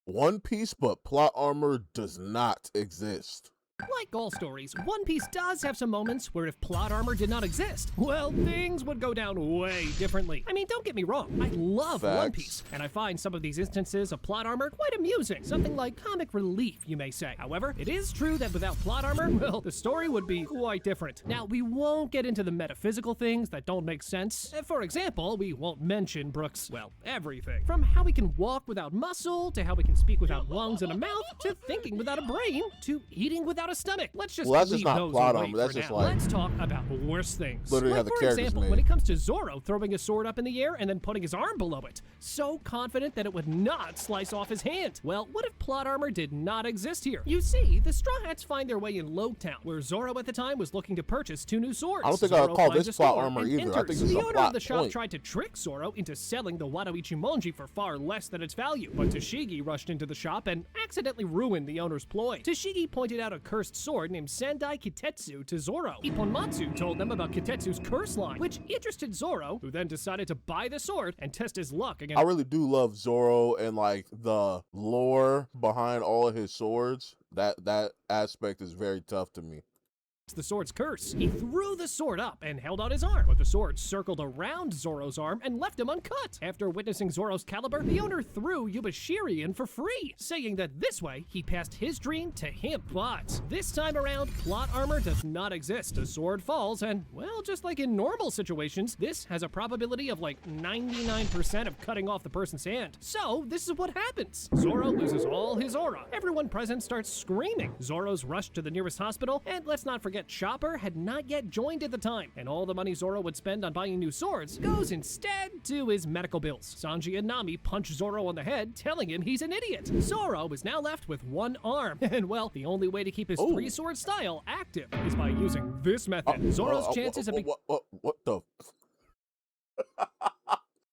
One Piece, but plot armor does not exist. Like all stories, One Piece does have some moments where if plot armor did not exist, well, things would go down way differently. I mean, don't get me wrong, I love One Piece, and I find some of these instances of plot armor quite amusing, something like comic relief, you may say. However, it is true that without plot armor, well, the story would be quite different. Now, we won't get into the metaphysical things that don't make sense. For example, we won't mention Brooks, well, everything. From how we can walk without muscle, to how we can speak without lungs and a mouth, to thinking without a brain, to eating without a stomach. Let's just Well, that's leave just not those plot away armor. That's for just now. like Let's talk about worse things. literally how Like, the for character's example, made. when it comes to Zoro throwing his sword up in the air and then putting his arm below it, so confident that it would not slice off his hand. Well, what if plot armor did not exist here? You see, the Straw Hats find their way in Logtown, where Zoro at the time was looking to purchase 2 new swords. I don't think I would call finds this a plot store armor and either. I enters. think this is the a owner plot of the shop point. tried to trick Zoro into selling the Wanoichi Monji for far less than its value, but Toshigi rushed into the shop and accidentally ruined the owner's ploy. Toshigi pointed out a cursed sword named Sendai Kitetsu to Zoro. Ipponmatsu told them about Kitetsu's curse line, which interested Zoro, who then decided to buy the sword and test his luck against I really do love Zoro and like the lore behind all of his swords. That aspect is very tough to me. the sword's curse. He threw the sword up and held out his arm, but the sword circled around Zoro's arm and left him uncut. After witnessing Zoro's caliber, the owner threw Yubashiri in for free, saying that this way he passed his dream to him. But this time around, plot armor does not exist. The sword falls, and well, just like in normal situations, this has a probability of like 99% of cutting off the person's hand. So this is what happens. Zoro loses all his aura. Everyone present starts screaming. Zoro's rushed to the nearest hospital, and let's not forget Chopper had not yet joined at the time, and all the money Zoro would spend on buying new swords goes instead to his medical bills. Sanji and Nami punch Zoro on the head, telling him he's an idiot. Zoro is now left with one arm, and well, the only way to keep his three-sword style active is by using this method. Zoro's chances of being... What the...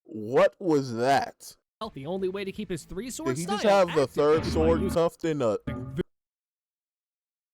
What was that? The only way to keep his three-sword Did he style just have the active third is by sword using cuffed in a...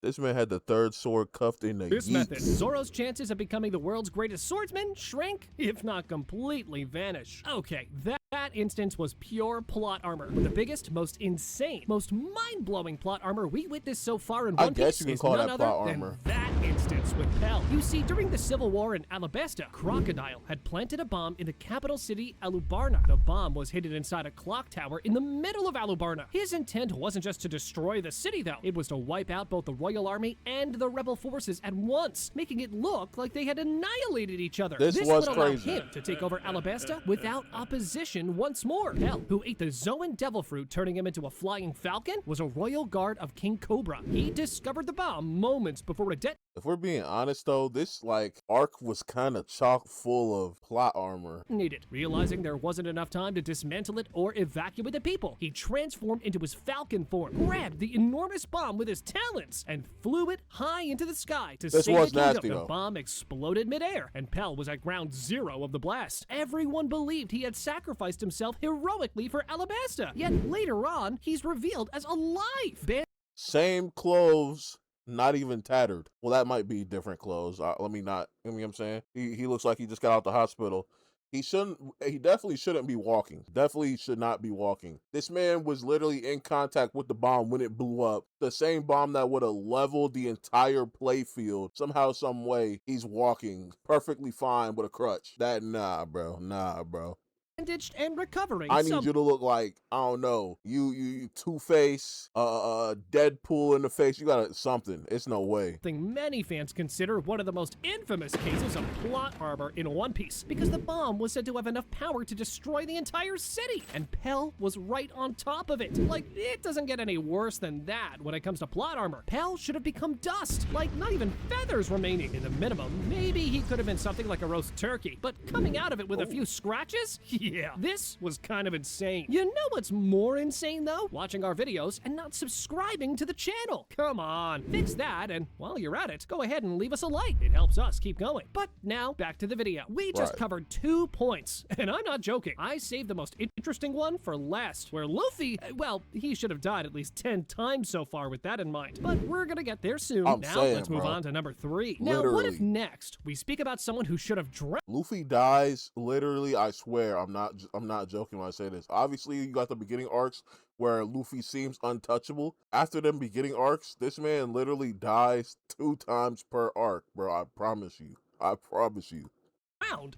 This man had the third sword cuffed in the this yeet. method. Zoro's chances of becoming the world's greatest swordsman shrink, if not completely vanish. Okay, that instance was pure plot armor. But the biggest, most insane, most mind-blowing plot armor we witnessed so far in One guess Piece you can is call none that other plot than armor. that instance with Pell. You see, during the Civil War in Alabasta, Crocodile had planted a bomb in the capital city, Alubarna. The bomb was hidden inside a clock tower in the middle of Alubarna. His intent wasn't just to destroy the city, though. It was to wipe out both the royal army and the rebel forces at once, making it look like they had annihilated each other. This would was allow crazy. him to take over Alabasta without opposition once more. Pell, who ate the Zoan devil fruit, turning him into a flying falcon, was a royal guard of King Cobra. He discovered the bomb moments before it detonated. If we're being honest though, this like arc was kind of chock full of plot armor. Realizing there wasn't enough time to dismantle it or evacuate the people, he transformed into his falcon form, grabbed the enormous bomb with his talons, and flew it high into the sky to This save was the kingdom. nasty, The though. bomb exploded midair, and Pell was at ground zero of the blast. Everyone believed he had sacrificed himself heroically for Alabasta. Yet later on, he's revealed as alive. Same clothes, not even tattered. Well, that might be different clothes. Let me not. You know what I'm saying? He looks like he just got out the hospital. He definitely shouldn't be walking. Definitely should not be walking. This man was literally in contact with the bomb when it blew up. The same bomb that would have leveled the entire playfield. Somehow, some way, he's walking perfectly fine with a crutch. Nah, bro. Bandaged and recovering. I need you to look like, I don't know, you Two-Face, Deadpool in the face. You got something. It's no way. Many fans consider one of the most infamous cases of plot armor in One Piece, because the bomb was said to have enough power to destroy the entire city, and Pell was right on top of it. Like, it doesn't get any worse than that when it comes to plot armor. Pell should have become dust, like not even feathers remaining. In the minimum, maybe he could have been something like a roast turkey, but coming out of it with a few scratches? Yeah, this was kind of insane. You know what's more insane though? Watching our videos and not subscribing to the channel. Come on, fix that, and while you're at it, go ahead and leave us a like. It helps us keep going. But now, back to the video. We just covered 2 points, and I'm not joking. I saved the most interesting one for last, where Luffy, well, he should have died at least 10 times so far with that in mind. But we're gonna get there soon. Let's move on to number 3. Now, what if next we speak about someone who should have drowned? Luffy dies, literally, I swear, I'm not joking when I say this. Obviously, you got the beginning arcs where Luffy seems untouchable. After them beginning arcs, this man literally dies 2 times per arc, bro. I promise you. I promise you.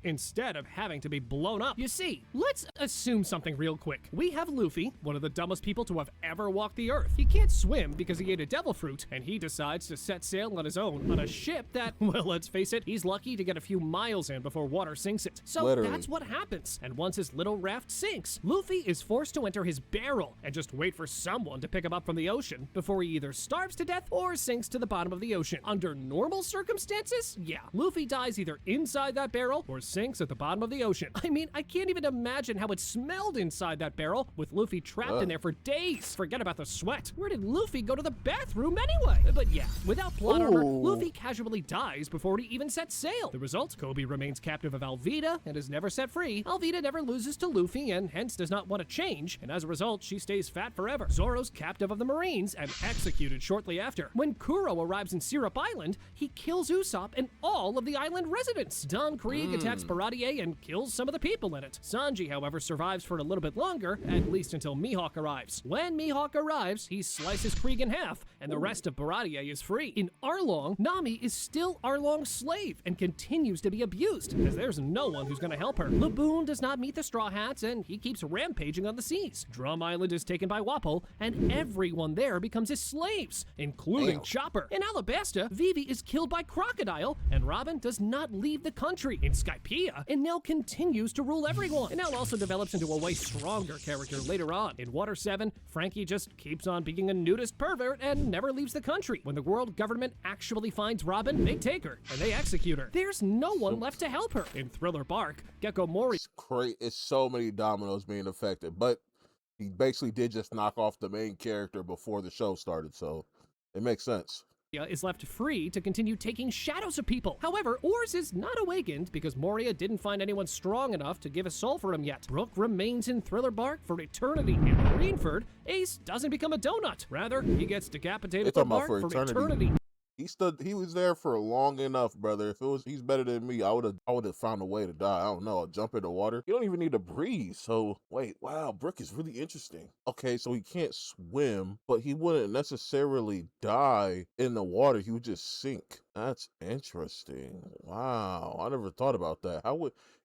Instead of having to be blown up. You see, let's assume something real quick. We have Luffy, one of the dumbest people to have ever walked the earth. He can't swim because he ate a devil fruit, and he decides to set sail on his own on a ship that, well, let's face it, he's lucky to get a few miles in before water sinks it. So Literally. That's what happens. And once his little raft sinks, Luffy is forced to enter his barrel and just wait for someone to pick him up from the ocean before he either starves to death or sinks to the bottom of the ocean. Under normal circumstances, yeah, Luffy dies either inside that barrel or sinks at the bottom of the ocean. I mean, I can't even imagine how it smelled inside that barrel with Luffy trapped in there for days. Forget about the sweat. Where did Luffy go to the bathroom anyway? But yeah, without plot armor, Luffy casually dies before he even sets sail. The result, Kobe remains captive of Alvida and is never set free. Alvida never loses to Luffy and hence does not want to change, and as a result, she stays fat forever. Zoro's captive of the Marines and executed shortly after. When Kuro arrives in Syrup Island, he kills Usopp and all of the island residents. Don Krieg attacks Baratier and kills some of the people in it. Sanji, however, survives for a little bit longer, at least until Mihawk arrives. When Mihawk arrives, he slices Krieg in half, and the rest of Baratier is free. In Arlong, Nami is still Arlong's slave and continues to be abused, as there's no one who's gonna help her. Laboon does not meet the Straw Hats, and he keeps rampaging on the seas. Drum Island is taken by Wapol, and everyone there becomes his slaves, including Chopper. In Alabasta, Vivi is killed by Crocodile, and Robin does not leave the country. In Skypiea, Enel continues to rule everyone. Enel also develops into a way stronger character later on. In Water 7, Frankie just keeps on being a nudist pervert and never leaves the country. When the world government actually finds Robin, they take her and they execute her. There's no one left to help her. In Thriller Bark, Gecko Mori. It's so many dominoes being affected, but he basically did just knock off the main character before the show started, so it makes sense. Is left free to continue taking shadows of people. However, Ors is not awakened because Moria didn't find anyone strong enough to give a soul for him yet. Brook remains in Thriller Bark for eternity. In Marineford, Ace doesn't become a donut. Rather, he gets decapitated for Bark for eternity. He was there for long enough, brother. If he's better than me, I would have found a way to die. I don't know, I'll jump in the water. You don't even need to breathe. So wait, wow, Brook is really interesting. Okay, so he can't swim, but he wouldn't necessarily die in the water. He would just sink. That's interesting. Wow, I never thought about that.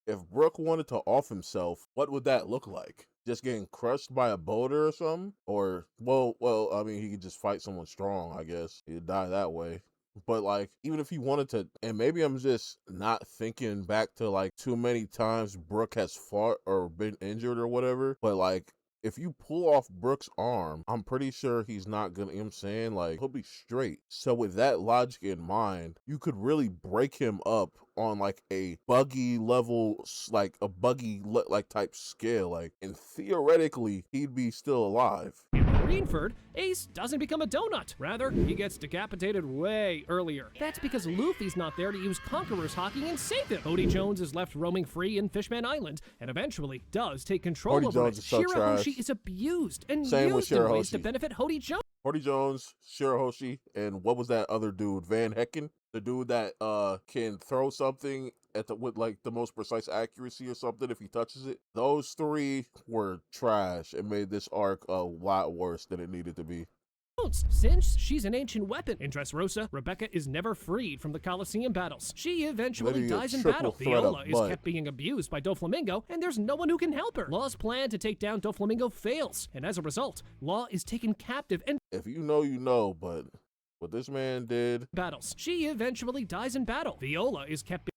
If Brook wanted to off himself, what would that look like? Just getting crushed by a boulder or something? Or, well, I mean, he could just fight someone strong, I guess. He'd die that way. But, like, even if he wanted to, and maybe I'm just not thinking back to, like, too many times Brook has fought or been injured or whatever, but, like, if you pull off Brook's arm, I'm pretty sure he's not gonna, you know what I'm saying? Like, he'll be straight. So with that logic in mind, you could really break him up on like a buggy level, like a buggy like type scale, like, and theoretically he'd be still alive. In Marineford, Ace doesn't become a donut. Rather, he gets decapitated way earlier. That's because Luffy's not there to use Conqueror's Haki and save him. Hody Jones is left roaming free in Fishman Island, and eventually does take control over it. Shirahoshi is abused and used in ways to benefit Hody Jones. Hody Jones, Shirahoshi, and what was that other dude? Van Hecken? The dude that can throw something with like the most precise accuracy or something if he touches it. Those three were trash and made this arc a lot worse than it needed to be. Since she's an ancient weapon. In Dressrosa, Rebecca is never freed from the Colosseum battles. She eventually dies in battle. Viola is kept being abused by Doflamingo, and there's no one who can help her. Law's plan to take down Doflamingo fails, and as a result, Law is taken captive and if you know, you know, but what this man did. Battles. She eventually dies in battle. Viola is kept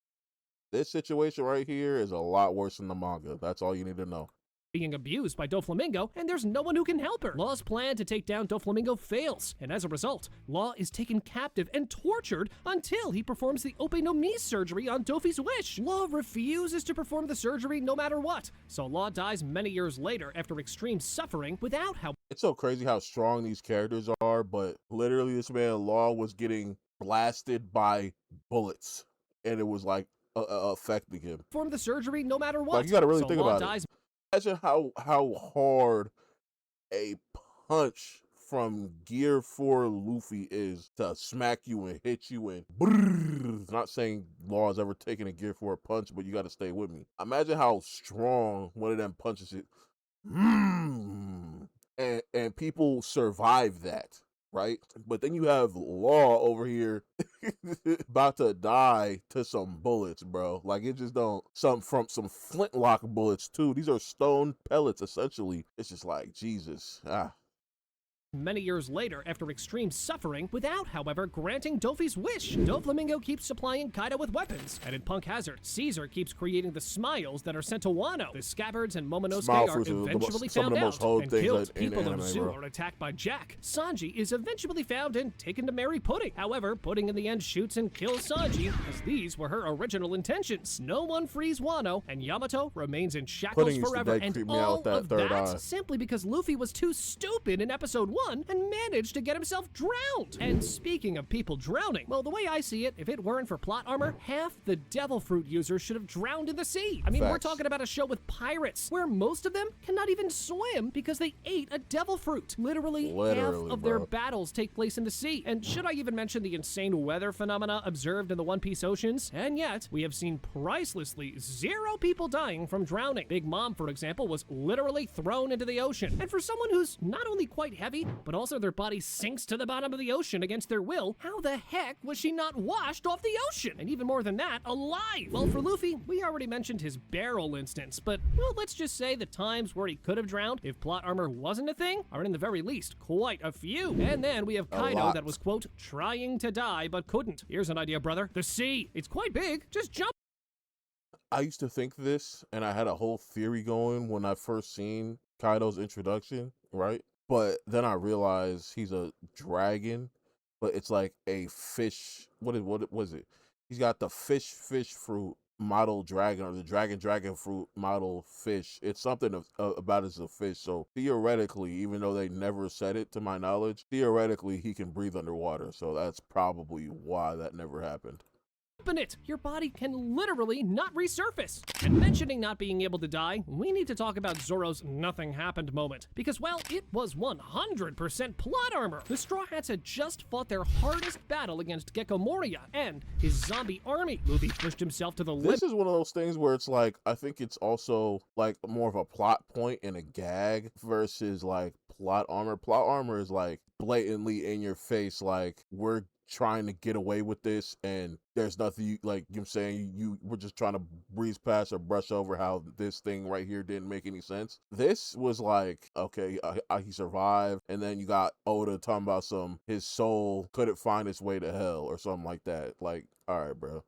this situation right here is a lot worse than the manga. That's all you need to know. Being abused by Doflamingo, and there's no one who can help her. Law's plan to take down Doflamingo fails, and as a result, Law is taken captive and tortured until he performs the Ope no Mi surgery on Dofi's wish. Law refuses to perform the surgery no matter what, so Law dies many years later after extreme suffering without help. It's so crazy how strong these characters are, but literally this man Law was getting blasted by bullets, and it was like affecting him. Perform the surgery no matter what. Like, you gotta really think about it. Imagine how hard a punch from Gear 4 Luffy is to smack you and hit you and brrr. Not saying Law's ever taken a Gear 4 punch, but you got to stay with me. Imagine how strong one of them punches it. And and people survive that, right? But then you have Law over here about to die to some bullets, bro. Like, it just don't, from some flintlock bullets too. These are stone pellets essentially. It's just like, Jesus. Many years later, after extreme suffering, without, however, granting Dofi's wish. Doflamingo keeps supplying Kaido with weapons, and in Punk Hazard, Caesar keeps creating the smiles that are sent to Wano. The scabbards and Momonosuke are eventually found out and killed. People of Zoo are attacked by Jack. Sanji is eventually found and taken to marry Pudding. However, Pudding in the end shoots and kills Sanji, as these were her original intentions. No one frees Wano, and Yamato remains in shackles forever, and all of that simply because Luffy was too stupid in episode 1 and managed to get himself drowned. And speaking of people drowning, well, the way I see it, if it weren't for plot armor, half the devil fruit users should have drowned in the sea. I mean, we're talking about a show with pirates, where most of them cannot even swim because they ate a devil fruit. Literally half of their battles take place in the sea. And should I even mention the insane weather phenomena observed in the One Piece oceans? And yet, we have seen pricelessly 0 people dying from drowning. Big Mom, for example, was literally thrown into the ocean. And for someone who's not only quite heavy, but also their body sinks to the bottom of the ocean against their will, how the heck was she not washed off the ocean? And even more than that, alive! Well, for Luffy, we already mentioned his barrel instance, but, well, let's just say the times where he could have drowned if plot armor wasn't a thing are in the very least quite a few. And then we have Kaido that was, quote, trying to die but couldn't. Here's an idea, brother. The sea. It's quite big. Just jump. I used to think this, and I had a whole theory going when I first seen Kaido's introduction, right? But then I realized he's a dragon, but it's like a fish. What was it? He's got the fish fruit model dragon, or the dragon fruit model fish. It's something about as a fish. So theoretically, even though they never said it to my knowledge, theoretically he can breathe underwater. So that's probably why that never happened. In it, your body can literally not resurface. And mentioning not being able to die, we need to talk about Zoro's nothing happened moment. Because, well, it was 100% plot armor. The Straw Hats had just fought their hardest battle against Gecko Moria and his zombie army. Luffy pushed himself to the limit. This is one of those things where it's like, I think it's also like more of a plot point and a gag versus like plot armor. Plot armor is like blatantly in your face, like, we're trying to get away with this and there's nothing you, like, you know what I'm saying, we're just trying to breeze past or brush over how this thing right here didn't make any sense. This was like, okay, he survived, and then you got Oda talking about his soul couldn't find its way to hell or something like that. Like, all right, bro.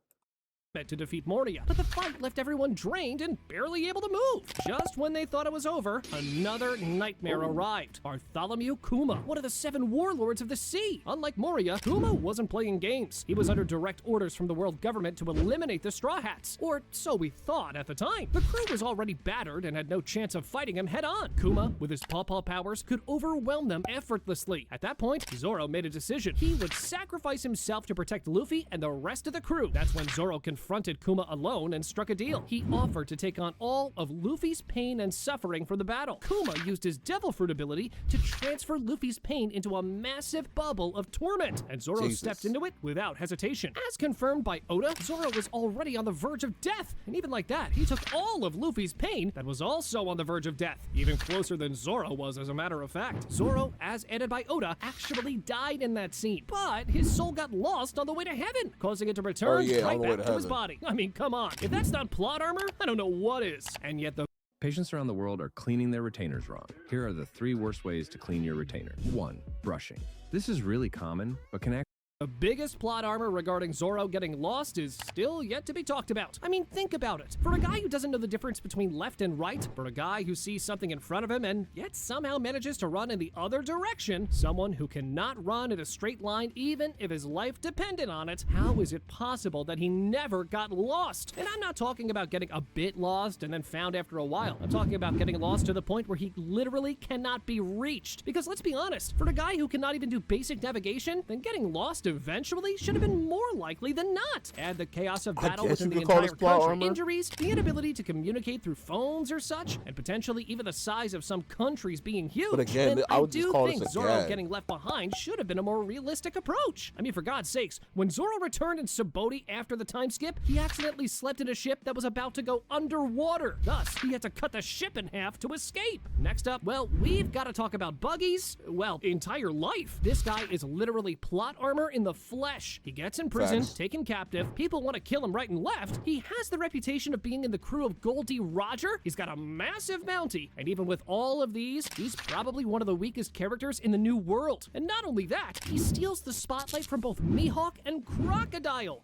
To defeat Moria, but the fight left everyone drained and barely able to move. Just when they thought it was over, another nightmare arrived. Bartholomew Kuma, one of the 7 warlords of the sea. Unlike Moria, Kuma wasn't playing games. He was under direct orders from the world government to eliminate the Straw Hats, or so we thought at the time. The crew was already battered and had no chance of fighting him head-on. Kuma, with his paw powers, could overwhelm them effortlessly. At that point, Zoro made a decision. He would sacrifice himself to protect Luffy and the rest of the crew. That's when Zoro confronted Kuma alone and struck a deal. He offered to take on all of Luffy's pain and suffering for the battle. Kuma used his devil fruit ability to transfer Luffy's pain into a massive bubble of torment, and Zoro stepped into it without hesitation. As confirmed by Oda, Zoro was already on the verge of death, and even like that, he took all of Luffy's pain that was also on the verge of death, even closer than Zoro was, as a matter of fact. Zoro, as added by Oda, actually died in that scene, but his soul got lost on the way to heaven, causing it to return right back to his body. I mean, come on. If that's not plot armor, I don't know what is. And yet the patients around the world are cleaning their retainers wrong. Here are the 3 worst ways to clean your retainer. 1. Brushing. This is really common, but can actually The biggest plot armor regarding Zoro getting lost is still yet to be talked about. I mean, think about it. For a guy who doesn't know the difference between left and right, for a guy who sees something in front of him and yet somehow manages to run in the other direction, someone who cannot run in a straight line even if his life depended on it, how is it possible that he never got lost? And I'm not talking about getting a bit lost and then found after a while. I'm talking about getting lost to the point where he literally cannot be reached. Because let's be honest, for a guy who cannot even do basic navigation, then getting lost bust eventually should have been more likely than not. Add the chaos of battle guess within you the could call entire this plot country, armor. injuries, the inability to communicate through phones or such, and potentially even the size of some countries being huge. But again, then I would just do call think this a Zoro gag. getting left behind should have been a more realistic approach. I mean, for God's sakes, when Zoro returned in Sabaody after the time skip, he accidentally slept in a ship that was about to go underwater. Thus, he had to cut the ship in half to escape. Next up, well, we've got to talk about Buggy's, well, entire life. This guy is literally plot armor in the flesh. He gets in prison, Facts. taken captive, people want to kill him right and left. He has the reputation of being in the crew of Goldie Roger. He's got a massive bounty, and even with all of these, he's probably one of the weakest characters in the new world. And not only that, he steals the spotlight from both Mihawk and Crocodile,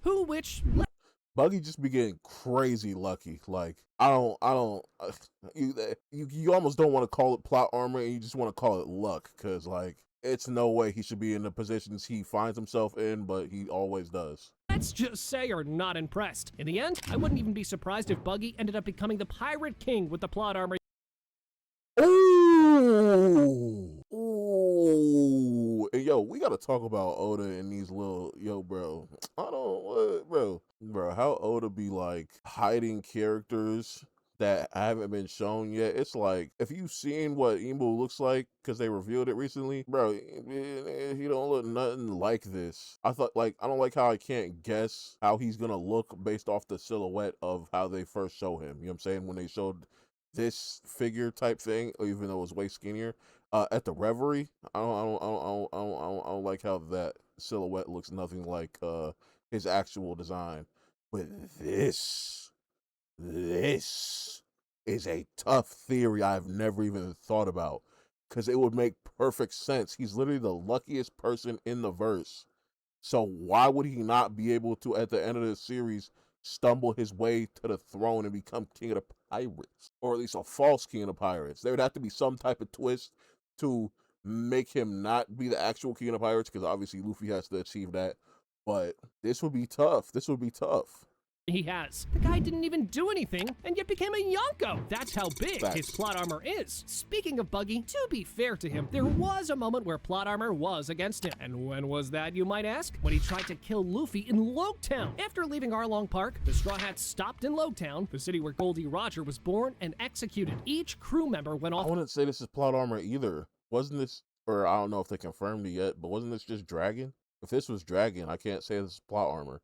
Buggy just be getting crazy lucky. Like, you almost don't want to call it plot armor, and you just want to call it luck, because, like, it's no way he should be in the positions he finds himself in, but he always does. let's just say, are not impressed. In the end, I wouldn't even be surprised if Buggy ended up becoming the Pirate King with the plot armor. Ooh, ooh, and yo, we gotta talk about Oda and these little, bro. Bro, how Oda be like hiding characters that haven't been shown yet. It's like, if you've seen what Emu looks like, because they revealed it recently, bro, he don't look nothing like this. I don't like how I can't guess how he's gonna look based off the silhouette of how they first show him. You know what I'm saying? When they showed this figure type thing, even though it was way skinnier, at the Reverie, I don't like how that silhouette looks nothing like his actual design. But this is a tough theory I've never even thought about, because it would make perfect sense. He's literally the luckiest person in the verse. So why would he not be able to, at the end of the series, stumble his way to the throne and become king of the pirates? Or at least a false king of the pirates. There would have to be some type of twist to make him not be the actual king of the pirates, because obviously Luffy has to achieve that. But this would be tough. This would be tough. He has. The guy didn't even do anything, and yet became a Yonko. That's how big Facts. his plot armor is. Speaking of Buggy, to be fair to him, there was a moment where plot armor was against him. And when was that, you might ask? When he tried to kill Luffy in Loketown. After leaving Arlong Park, the Straw Hats stopped in Loketown, the city where Goldie Roger was born, and executed. Each crew member went off. I wouldn't say this is plot armor either. Wasn't this, or I don't know if they confirmed it yet, but wasn't this just Dragon? If this was Dragon, I can't say this is plot armor.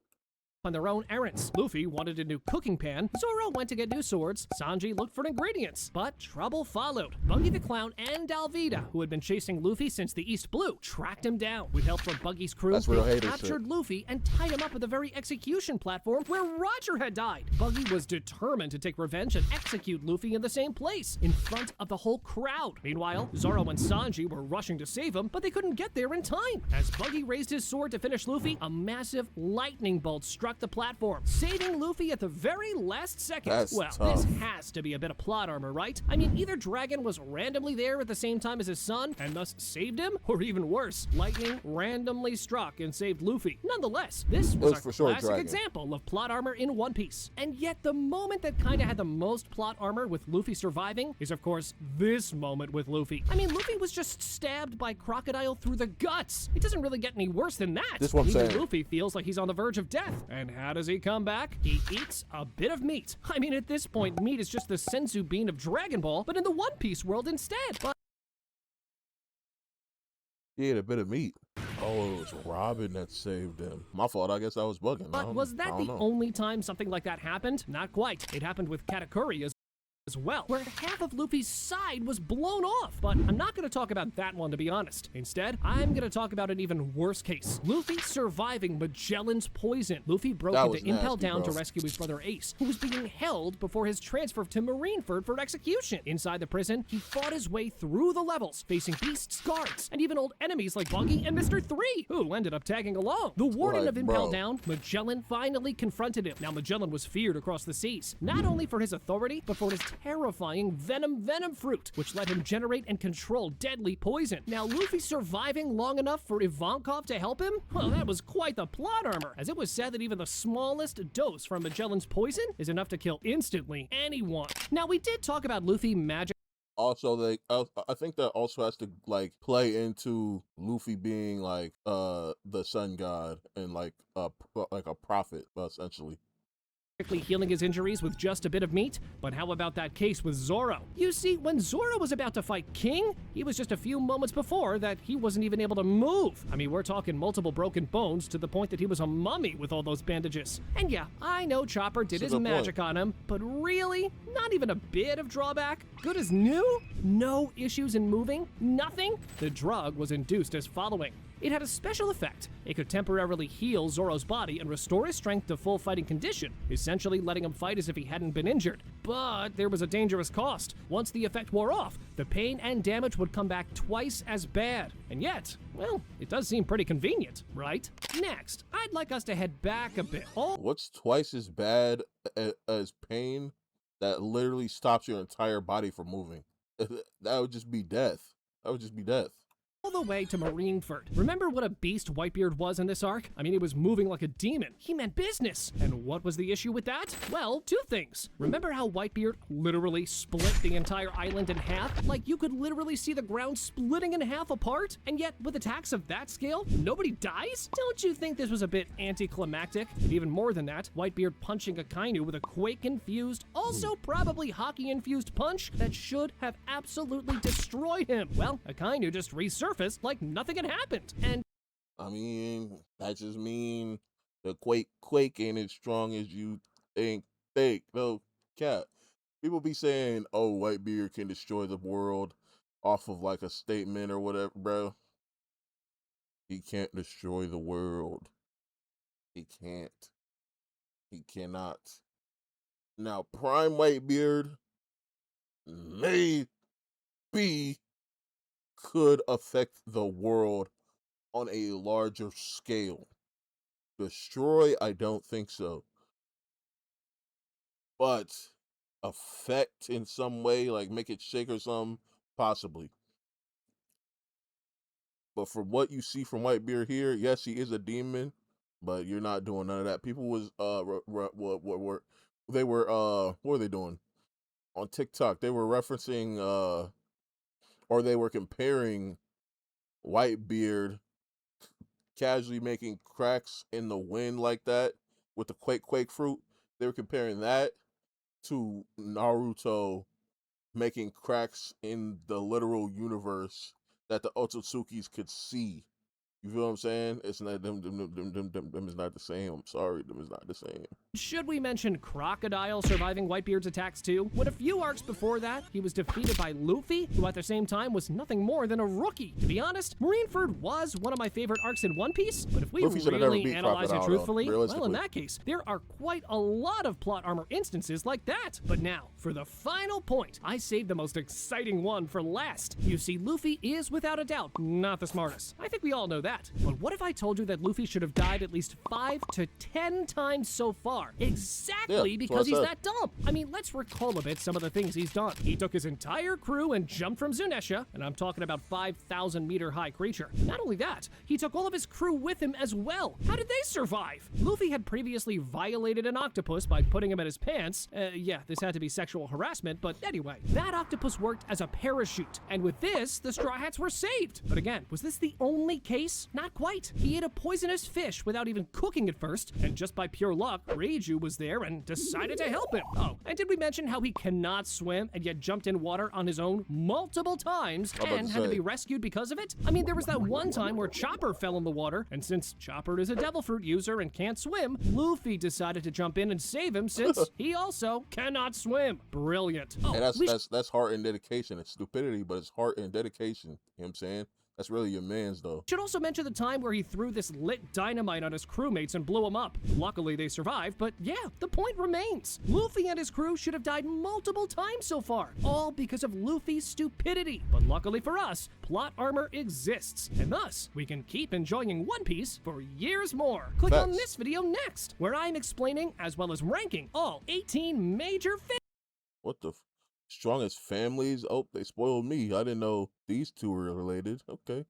On their own errands. Luffy wanted a new cooking pan, Zoro went to get new swords, Sanji looked for ingredients, but trouble followed. Buggy the Clown and Alvida, who had been chasing Luffy since the East Blue, tracked him down. With help from Buggy's crew, That's real they hater captured shit. Luffy and tied him up at the very execution platform where Roger had died. Buggy was determined to take revenge and execute Luffy in the same place, in front of the whole crowd. Meanwhile, Zoro and Sanji were rushing to save him, but they couldn't get there in time. As Buggy raised his sword to finish Luffy, a massive lightning bolt struck the platform, saving Luffy at the very last second. That's well, tough. this has to be a bit of plot armor, right? I mean, either Dragon was randomly there at the same time as his son and thus saved him, or even worse, lightning randomly struck and saved Luffy. Nonetheless, this was a for sure classic Dragon. example of plot armor in One Piece. And yet the moment that kinda had the most plot armor with Luffy surviving is, of course, this moment with Luffy. I mean, Luffy was just stabbed by Crocodile through the guts. It doesn't really get any worse than that. This is what I'm Even saying. Luffy feels like he's on the verge of death. And how does he come back? He eats a bit of meat. I mean, at this point, meat is just the sensu bean of Dragon Ball, but in the One Piece world instead. But He ate a bit of meat. Oh, it was Robin that saved him. My fault. I guess I was bugging. was I that don't the know. only time something like that happened? Not quite. It happened with Katakuri as well, where half of Luffy's side was blown off. But I'm not going to talk about that one, to be honest. Instead, I'm going to talk about an even worse case. Luffy surviving Magellan's poison. Luffy broke That into was Impel nasty, Down to bro. rescue his brother Ace, who was being held before his transfer to Marineford for execution. Inside the prison, he fought his way through the levels, facing beasts, guards, and even old enemies like Buggy and Mr. 3, who ended up tagging along. The warden Like, of Impel bro. Down, Magellan, finally confronted him. Now, Magellan was feared across the seas, not only for his authority, but for his terrifying venom fruit, which let him generate and control deadly poison. Now, Luffy surviving long enough for Ivankov to help him? Well, that was quite the plot armor, as it was said that even the smallest dose from Magellan's poison is enough to kill instantly anyone. Now, we did talk about Luffy magic Also, I think that also has to like play into Luffy being like the sun god and like a prophet essentially. Quickly healing his injuries with just a bit of meat? But how about that case with Zoro? You see, when Zoro was about to fight King, he was just a few moments before that he wasn't even able to move. I mean, we're talking multiple broken bones to the point that he was a mummy with all those bandages. And yeah, I know Chopper did his magic on him, but really? Not even a bit of drawback? Good as new? No issues in moving? Nothing? The drug was induced as following. It had a special effect. It could temporarily heal Zoro's body and restore his strength to full fighting condition, essentially letting him fight as if he hadn't been injured. But there was a dangerous cost. Once the effect wore off, the pain and damage would come back twice as bad. And yet, well, it does seem pretty convenient, right? Next, I'd like us to head back a bit. What's twice as bad as pain that literally stops your entire body from moving? That would just be death. That would just be death. All the way to Marineford. Remember what a beast Whitebeard was in this arc? I mean, he was moving like a demon. He meant business. And what was the issue with that? Well, two things. Remember how Whitebeard literally split the entire island in half? Like, you could literally see the ground splitting in half apart? And yet, with attacks of that scale, nobody dies? Don't you think this was a bit anticlimactic? And even more than that, Whitebeard punching Akainu with a Quake-infused, also probably Hockey-infused punch that should have absolutely destroyed him. Well, Akainu just resurfaced like nothing had happened. And I mean, that just mean the quake ain't as strong as you think. No cap. People be saying, "Oh, Whitebeard can destroy the world," off of like a statement or whatever, bro. He can't destroy the world. He can't. He cannot. Now, Prime Whitebeard maybe could affect the world on a larger scale. Destroy, I don't think so. But affect in some way, like make it shake or something, possibly. But from what you see from Whitebeard here, yes, he is a demon, but you're not doing none of that. People was what were they doing on TikTok? They were referencing or they were comparing Whitebeard casually making cracks in the wind like that with the quake fruit. They were comparing that to Naruto making cracks in the literal universe that the Ototsukis could see. You feel what I'm saying? It's not them is not the same. I'm sorry, them is not the same. should we mention Crocodile surviving Whitebeard's attacks too? When a few arcs before that, he was defeated by Luffy, who at the same time was nothing more than a rookie. To be honest, Marineford was one of my favorite arcs in One Piece, but if we really analyze it truthfully, well, in that case, there are quite a lot of plot armor instances like that. But now, for the final point, I saved the most exciting one for last. You see, Luffy is without a doubt not the smartest. I think we all know that. But what if I told you that Luffy should have died at least 5 to 10 times so far? Exactly because he's that dumb. I mean, let's recall a bit some of the things he's done. He took his entire crew and jumped from Zunesha, and I'm talking about 5,000 meter high creature. Not only that, he took all of his crew with him as well. How did they survive? Luffy had previously violated an octopus by putting him in his pants. Yeah, this had to be sexual harassment, but anyway, that octopus worked as a parachute, and with this, the Straw Hats were saved. But again, was this the only case? Not quite. He ate a poisonous fish without even cooking it first, and just by pure luck, Reiju was there and decided to help him. Oh, and did we mention how he cannot swim and yet jumped in water on his own multiple times and had to be rescued because of it? I mean, there was that one time where Chopper fell in the water, and since Chopper is a devil fruit user and can't swim, Luffy decided to jump in and save him since he also cannot swim. Brilliant. Oh, and that's heart and dedication. It's stupidity, but it's heart and dedication. You know what I'm saying? That's really your man's, though. Should also mention the time where he threw this lit dynamite on his crewmates and blew them up. Luckily, they survived, but yeah, the point remains. Luffy and his crew should have died multiple times so far, all because of Luffy's stupidity. But luckily for us, plot armor exists, and thus, we can keep enjoying One Piece for years more. Click on this video next, where I'm explaining, as well as ranking, all 18 major What the strongest families? Oh, they spoiled me. I didn't know these two were related. Okay.